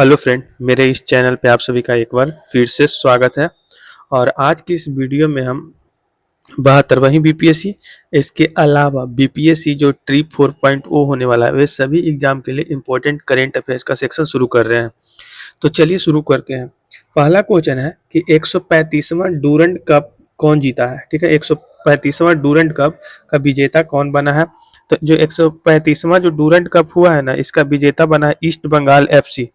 Hello friend, मेरे इस channel पे आप सभी का एक बार फिर से स्वागत है। और आज की इस वीडियो में हम 72वीं बीपीएससी, इसके अलावा बीपीएससी जो ट्री 4.0 होने वाला है, वे सभी एग्जाम के लिए इम्पोर्टेंट करेंट अफेयर्स का सेक्शन शुरू कर रहे हैं। तो चलिए शुरू करते हैं। पहला क्वेश्चन है कि 135वां डूरंड कप कौन जीता है। ठीक है, 135वां डूरंड कप का विजेता कौन बना है। तो जो 135वां जो डूरंड कप हुआ है ना, इसका विजेता बना है East Bengal FC.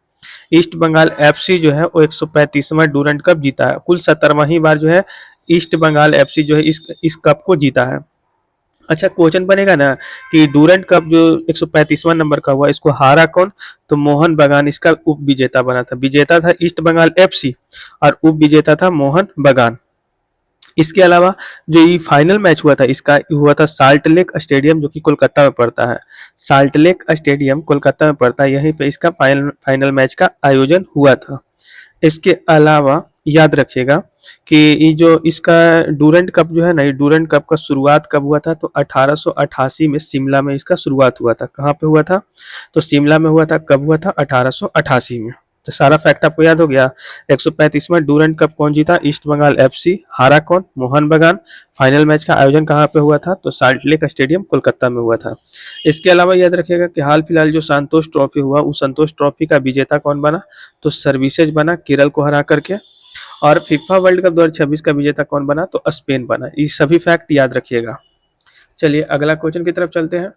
East Bengal FC जो है वो 135वां डूरंड कप जीता है। कुल 17वीं बार जो है ईस्ट बंगाल एफसी जो है इस कप को जीता है। अच्छा, क्वेश्चन बनेगा ना कि डूरंड कप जो 135वां नंबर का हुआ, इसको हारा कौन। तो मोहन बगान इसका उप विजेता बना था। विजेता था ईस्ट बंगाल एफसी और उप विजेता था मोहन बगान। इसके अलावा जो ये फाइनल मैच हुआ था, इसका हुआ था साल्ट लेक स्टेडियम, जो कि कोलकाता में पड़ता है। साल्ट लेक स्टेडियम कोलकाता में पड़ता है, यहीं पे इसका फाइनल मैच का आयोजन हुआ था। इसके अलावा याद रखिएगा कि ये जो इसका डूरंड कप जो है ना, ये डूरंड कप का शुरुआत कब हुआ था। तो 1888 में शिमला में इसका शुरुआत हुआ था। कहाँ पे हुआ था। तो शिमला में हुआ था। कब हुआ था। 1888 में। तो सारा फैक्ट आपको याद हो गया। 135वां डूरंड कप कौन जीता। East Bengal FC. हारा कौन। मोहन बगान। फाइनल मैच का आयोजन कहाँ पे हुआ था। तो साल्ट लेक स्टेडियम कोलकाता में हुआ था। इसके अलावा याद रखिएगा कि हाल फिलहाल जो संतोष ट्रॉफी हुआ, उस संतोष ट्रॉफी का विजेता कौन बना। तो सर्विसेज बना केरल को हरा करके। और फीफा वर्ल्ड कप 2026 का विजेता कौन बना। तो स्पेन बना। ये सभी फैक्ट याद रखिएगा। चलिए अगला क्वेश्चन की तरफ चलते हैं।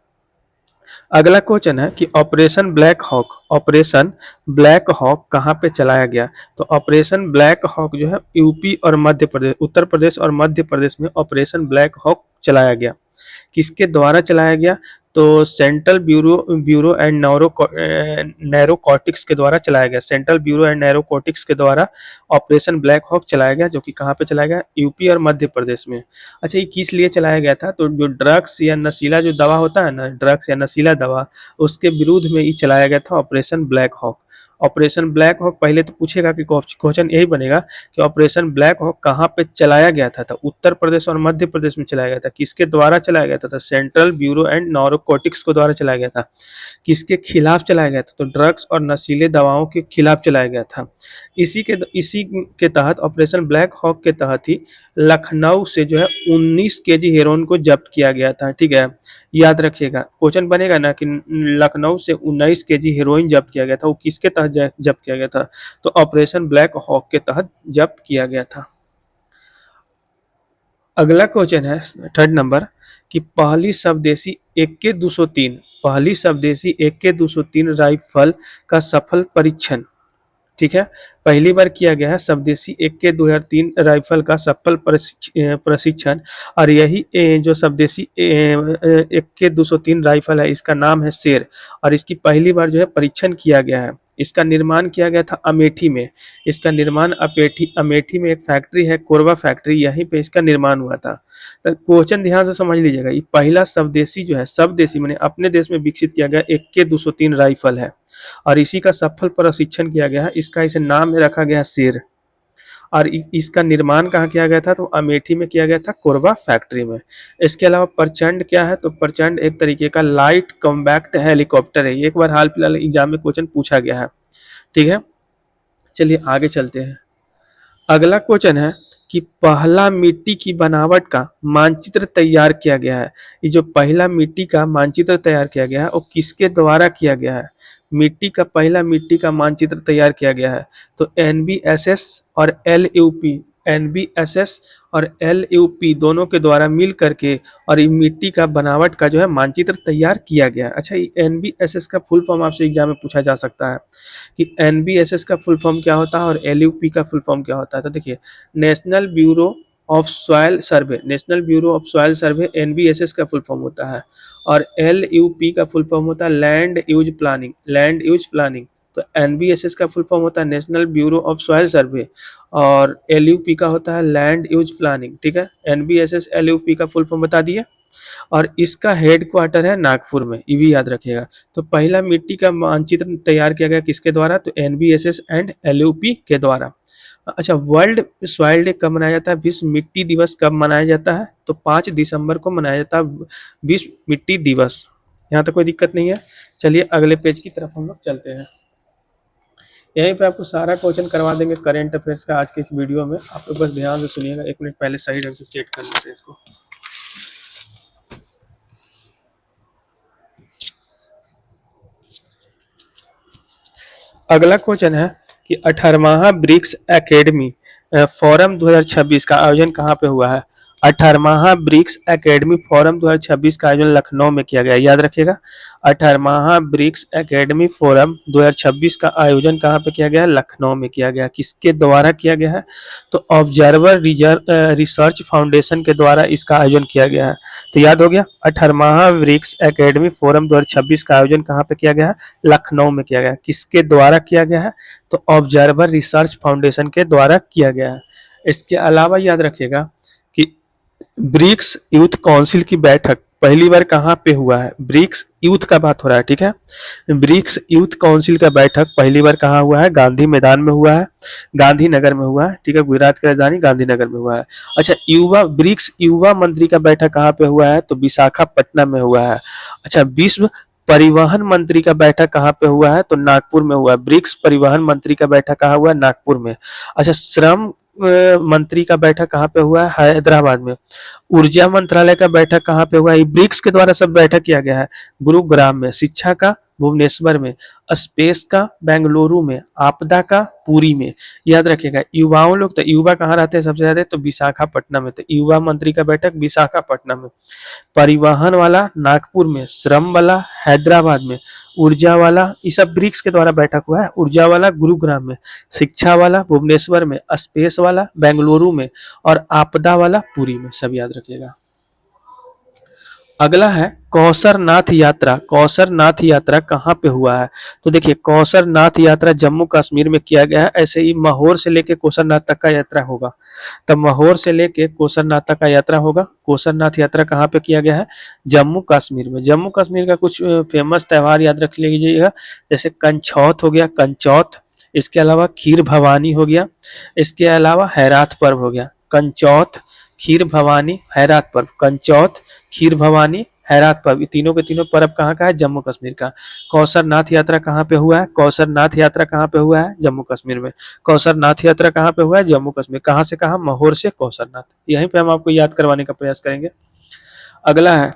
अगला क्वेश्चन है कि ऑपरेशन ब्लैक हॉक कहाँ पे चलाया गया। तो ऑपरेशन ब्लैक हॉक जो है यूपी और मध्य प्रदेश, उत्तर प्रदेश और मध्य प्रदेश में ऑपरेशन ब्लैक हॉक चलाया गया। किसके द्वारा चलाया गया। तो सेंट्रल ब्यूरो ब्यूरो एंड नैरोकॉटिक्स के द्वारा चलाया गया। सेंट्रल ब्यूरो एंड नैरोकॉटिक्स के द्वारा ऑपरेशन ब्लैक हॉक चलाया गया, जो कि कहाँ पे चलाया गया। यूपी और मध्य प्रदेश में। अच्छा, ये किस लिए चलाया गया था। तो जो ड्रग्स या नशीला जो दवा होता है ना, ड्रग्स या नशीला दवा, उसके विरुद्ध में ये चलाया गया था operation black hawk. Operation black hawk पहले तो पूछेगा कि क्वेश्चन यही बनेगा कि ऑपरेशन ब्लैक हॉक कहाँ पे चलाया गया था। तो उत्तर प्रदेश और मध्य प्रदेश में चलाया गया था। किसके द्वारा चलाया गया था। तो सेंट्रल ब्यूरो एंड नारकोटिक्स को द्वारा चलाया गया था। किसके खिलाफ चलाया गया था। तो ड्रग्स और नशीले दवाओं के खिलाफ चलाया गया था। इसी के तहत ऑपरेशन ब्लैक हॉक के तहत ही लखनऊ से जो है 19 केजी हेरोइन को जब्त किया गया था। ठीक है, याद रखिएगा। क्वेश्चन बनेगा ना कि लखनऊ से 19 केजी हेरोइन जब्त किया गया था, वो किसके तहत जब्त किया गया था। तो ऑपरेशन ब्लैक हॉक के तहत जब्त किया गया था। अगला क्वेश्चन है थर्ड नंबर कि पहली स्वदेशी AK 203 राइफल का सफल परीक्षण। ठीक है, पहली बार किया गया है स्वदेशी AK 2003 राइफल का सफल प्रशिक्षण। और यही जो स्वदेशी AK 203 राइफल है, इसका नाम है शेर। और इसकी पहली बार जो है परीक्षण किया गया है। इसका निर्माण किया गया था अमेठी में। इसका निर्माण अमेठी में एक फैक्ट्री है, कोरबा फैक्ट्री, यहीं पे इसका निर्माण हुआ था। तो क्वेश्चन ध्यान से समझ लीजिएगा। ये पहला स्वदेशी जो है, स्वदेशी माने अपने देश में विकसित किया गया AK 203 राइफल है। और इसी का सफल प्रशिक्षण किया गया है। इसका इसे नाम में रखा गया शेर। और इसका निर्माण कहाँ किया गया था। तो अमेठी में किया गया था, कोरबा फैक्ट्री में। इसके अलावा प्रचंड क्या है। तो प्रचंड एक तरीके का लाइट कॉम्बैक्ट हेलीकॉप्टर है। एक बार हाल फिलहाल एग्जाम में क्वेश्चन पूछा गया है। ठीक है, चलिए आगे चलते हैं। अगला क्वेश्चन है कि पहला मिट्टी की बनावट का मानचित्र तैयार किया गया है। ये जो पहला मिट्टी का मानचित्र तैयार किया गया है, वो किसके द्वारा किया गया है। पहला मिट्टी का मानचित्र तैयार किया गया है। तो एनबीएसएस और एलयूपी दोनों के द्वारा मिल करके और ये मिट्टी का बनावट का जो है मानचित्र तैयार किया गया है। अच्छा, ये एनबीएसएस का फुल फॉर्म आपसे एग्जाम में पूछा जा सकता है कि एनबीएसएस का फुल फॉर्म क्या होता है और एलयूपी का फुल फॉर्म क्या होता है। तो देखिए, National Bureau of Soil Survey, National Bureau of Soil Survey NBSS का फुल फॉर्म होता है। और एलयूपी का फुल फॉर्म होता है land use planning, land use planning. तो एनबीएसएस का फुल फॉर्म होता है नेशनल ब्यूरो ऑफ सॉयल सर्वे और एलयूपी का होता है लैंड यूज प्लानिंग। ठीक है, एनबीएसएस एलयूपी का फुल फॉर्म बता दिए। और इसका हेड क्वार्टर है नागपुर में, ये भी याद रखिएगा। तो पहला मिट्टी का मानचित्र तैयार किया गया किसके द्वारा। तो एनबीएसएस एंड एलयूपी के द्वारा। अच्छा, वर्ल्ड सॉइल डे कब मनाया जाता है। विश्व मिट्टी दिवस कब मनाया जाता है। तो 5 दिसंबर को मनाया जाता है विश्व मिट्टी दिवस। यहाँ तक कोई दिक्कत नहीं है। चलिए अगले पेज की तरफ हम लोग चलते हैं। यहीं पे आपको सारा क्वेश्चन करवा देंगे करंट अफेयर्स का आज के इस वीडियो में। आप लोग बस ध्यान से सुनिएगा। 1 मिनट पहले सही ढंग से सेट कर लेते हैं इसको। अगला क्वेश्चन है कि 18वां ब्रिक्स एकेडमी फोरम 2026 का आयोजन कहाँ पे हुआ है? 18वां ब्रिक्स एकेडमी फोरम 2026 का आयोजन लखनऊ में किया गया। याद रखिएगा, 18वां ब्रिक्स एकेडमी फोरम 2026 का आयोजन कहाँ पे किया गया है? लखनऊ में किया गया। किसके द्वारा किया गया है? तो ऑब्जर्वर रिसर्च फाउंडेशन के द्वारा इसका आयोजन किया गया है। तो याद हो गया, 18वां ब्रिक्स एकेडमी फोरम 2026 का आयोजन कहाँ पे किया गया है? लखनऊ में किया गया। किसके द्वारा किया गया है? तो ऑब्जर्वर रिसर्च फाउंडेशन के द्वारा किया गया है। इसके अलावा याद रखिएगा कि ब्रिक्स यूथ काउंसिल की बैठक पहली बार कहाँ पे हुआ है? ब्रिक्स यूथ का बात हो रहा है, ठीक है। ब्रिक्स यूथ काउंसिल का बैठक पहली बार कहाँ हुआ है? गांधी मैदान में हुआ है, गांधीनगर में हुआ है, ठीक है। गुजरात की राजधानी गांधीनगर में हुआ है। अच्छा, ब्रिक्स युवा मंत्री का बैठक कहाँ पे हुआ है? तो विशाखापट्टनम में हुआ है। अच्छा, विश्व परिवहन मंत्री का बैठक कहाँ पे हुआ है? तो नागपुर में हुआ है। ब्रिक्स परिवहन मंत्री का बैठक कहाँ हुआ है? नागपुर में। अच्छा, श्रम मंत्री का बैठक कहाँ पे हुआ है? हैदराबाद में। ऊर्जा मंत्रालय का बैठक कहाँ पे हुआ है? ब्रिक्स के द्वारा सब बैठक किया गया है। गुरुग्राम में। शिक्षा का भुवनेश्वर में। स्पेस का बेंगलुरु में। आपदा का पुरी में। याद रखिएगा, युवाओं लोग तो युवा कहाँ रहते हैं सबसे ज्यादा? तो विशाखापट्टनम में। तो युवा मंत्री का बैठक विशाखापट्टनम में। परिवहन वाला नागपुर में। श्रम वाला हैदराबाद में। ऊर्जा वाला, ये सब ब्रिक्स के द्वारा बैठक हुआ है। ऊर्जा वाला गुरुग्राम में। शिक्षा वाला भुवनेश्वर में। स्पेस वाला बेंगलुरु में। और आपदा वाला पुरी में। सब याद रखिएगा। अगला है कौसरनाथ यात्रा। कौसरनाथ यात्रा कहाँ पे हुआ है? तो देखिए, कौसरनाथ यात्रा जम्मू कश्मीर में किया गया है। ऐसे ही महौर से लेके कौसरनाथ तक का यात्रा होगा। तब महौर से लेके कौसरनाथ तक का यात्रा होगा। कौसरनाथ यात्रा कहाँ पे किया गया है? जम्मू कश्मीर में। जम्मू कश्मीर का कुछ फेमस त्योहार याद रख लीजिएगा, जैसे कंछौत हो गया, कंचौत। इसके अलावा खीर भवानी हो गया। इसके अलावा हैरात पर्व हो गया। कंचौत, खीर भवानी, हैरात पर्व। कंचौत, खीर भवानी, हैरात पर्व, ये तीनों के तीनों पर्व कहाँ का है? जम्मू कश्मीर का। कौसरनाथ यात्रा कहाँ पे हुआ है? कौसरनाथ यात्रा कहाँ पे हुआ है? जम्मू कश्मीर में। कौसरनाथ यात्रा कहाँ पे हुआ है? जम्मू कश्मीर। कहाँ से कहाँ? महौर से कौसरनाथ। यहीं पे हम आपको याद करवाने का प्रयास करेंगे। अगला है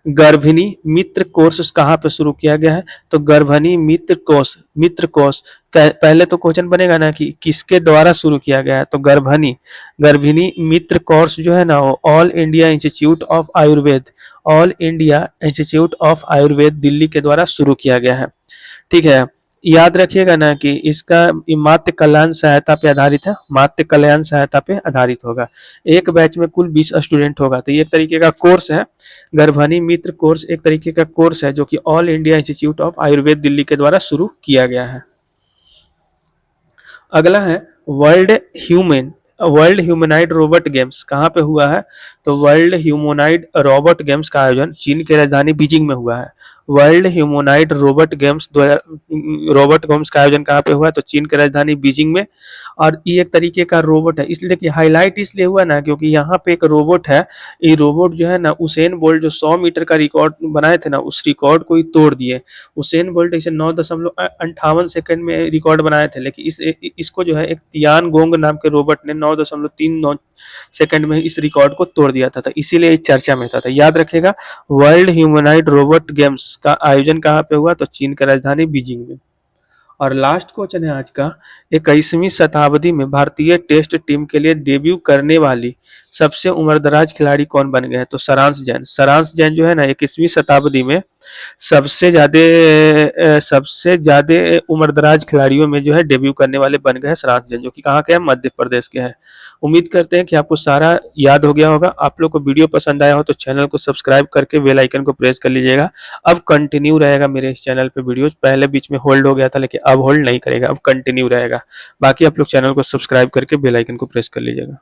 गर्भिणी मित्र कोर्स कहाँ पे शुरू किया गया है? तो गर्भिणी मित्र कोर्स पहले तो क्वेश्चन बनेगा ना कि किसके द्वारा शुरू किया गया है? तो गर्भिणी मित्र कोर्स जो है ना, वो all India institute of Ayurveda, all India institute of Ayurveda Delhi के द्वारा शुरू किया गया है, ठीक है। याद रखिएगा ना कि इसका मातृ कल्याण सहायता पे आधारित है। मातृ कल्याण सहायता पे आधारित होगा। एक बैच में कुल 20 स्टूडेंट होगा। तो ये एक तरीके का कोर्स है। गर्भनी मित्र कोर्स एक तरीके का कोर्स है जो कि all India institute of Ayurveda Delhi के द्वारा शुरू किया गया है। अगला है वर्ल्ड ह्यूमनाइड रोबोट गेम्स कहाँ पे हुआ है? तो वर्ल्ड ह्यूमनाइड रोबोट गेम्स का आयोजन चीन की राजधानी बीजिंग में हुआ है। वर्ल्ड ह्यूमनाइड रोबोट गेम्स का आयोजन कहाँ पे हुआ है? तो चीन की राजधानी बीजिंग में। और ये एक तरीके का रोबोट है, इसलिए देखिए हाईलाइट इसलिए हुआ ना क्योंकि यहाँ पे एक रोबोट है। ये रोबोट जो है ना, उसेन बोल्ट जो 100 मीटर का रिकॉर्ड बनाए थे ना, उस रिकॉर्ड को ही तोड़ दिए। उसेन बोल्ट इसे 9.58 सेकंड में रिकॉर्ड बनाए थे, लेकिन इसको जो है एक तियान गोंग नाम के रोबोट ने 9.39 सेकंड में इस रिकॉर्ड को तोड़ दिया था, इसीलिए इस चर्चा में था। याद रखेगा, वर्ल्ड ह्यूमनाइड रोबोट गेम्स का आयोजन कहाँ पे हुआ? तो चीन की राजधानी बीजिंग में। और लास्ट क्वेश्चन है आज का, 21वीं शताब्दी में भारतीय टेस्ट टीम के लिए डेब्यू करने वाली सबसे उम्रदराज खिलाड़ी कौन बन गए हैं? तो सारांश जैन। सारांश जैन जो है ना, 21वीं शताब्दी में सबसे ज्यादा उम्रदराज खिलाड़ियों में जो है डेब्यू करने वाले बन गए हैं सारांश जैन, जो कि कहाँ के हैं? मध्य प्रदेश के हैं। उम्मीद करते हैं कि आपको सारा याद हो गया होगा। आप लोग को वीडियो पसंद आया हो तो चैनल को सब्सक्राइब करके बेल आइकन को प्रेस कर लीजिएगा। अब कंटिन्यू रहेगा मेरे इस चैनल पे वीडियोज। पहले बीच में होल्ड हो गया था, लेकिन अब होल्ड नहीं करेगा, अब कंटिन्यू रहेगा। बाकी आप लोग चैनल को सब्सक्राइब करके बेल आइकन को प्रेस कर लीजिएगा।